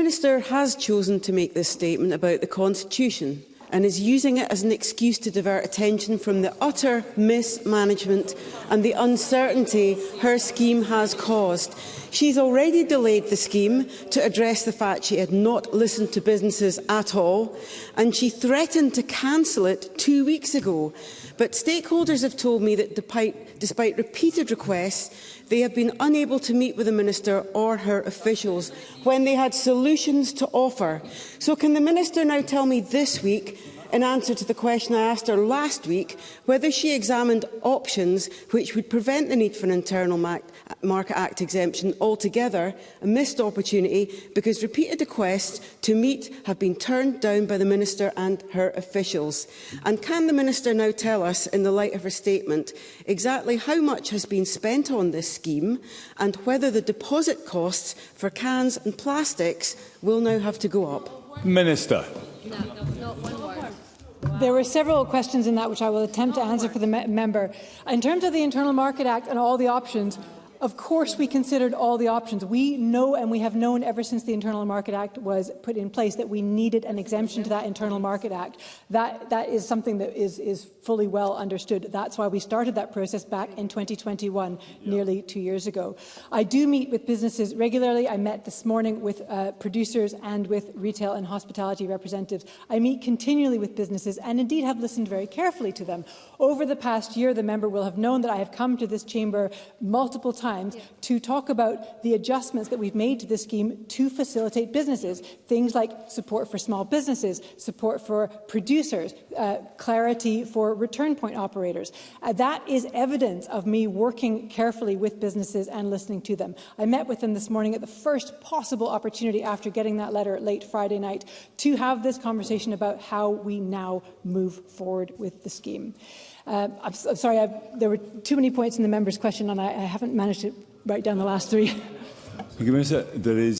Minister has chosen to make this statement about the Constitution and is using it as an excuse to divert attention from the utter mismanagement and the uncertainty her scheme has caused. She's already delayed the scheme to address the fact she had not listened to businesses at all, and she threatened to cancel it 2 weeks ago. But stakeholders have told me that despite repeated requests, they have been unable to meet with the Minister or her officials when they had solutions to offer. So can the Minister now tell me this week, in answer to the question I asked her last week, whether she examined options which would prevent the need for an Internal Market Act exemption altogether, a missed opportunity because repeated requests to meet have been turned down by the Minister and her officials? And can the Minister now tell us, in the light of her statement, exactly how much has been spent on this scheme and whether the deposit costs for cans and plastics will now have to go up? Minister. No, not one word. There were several questions in that which I will attempt to answer for the member. In terms of the Internal Market Act and all the options, of course we considered all the options. We know, and we have known ever since the Internal Market Act was put in place, that we needed an exemption to that Internal Market Act. That is something that is fully well understood. That's why we started that process back in 2021, nearly 2 years ago. I do meet with businesses regularly. I met this morning with producers and with retail and hospitality representatives. I meet continually with businesses and indeed have listened very carefully to them. Over the past year, the member will have known that I have come to this chamber multiple times to talk about the adjustments that we've made to this scheme to facilitate businesses. Things like support for small businesses, support for producers, clarity for return point operators. That is evidence of me working carefully with businesses and listening to them. I met with them this morning at the first possible opportunity after getting that letter late Friday night to have this conversation about how we now move forward with the scheme. I'm sorry, there were too many points in the member's question and I haven't managed to write down the last three. Thank you, Minister. There is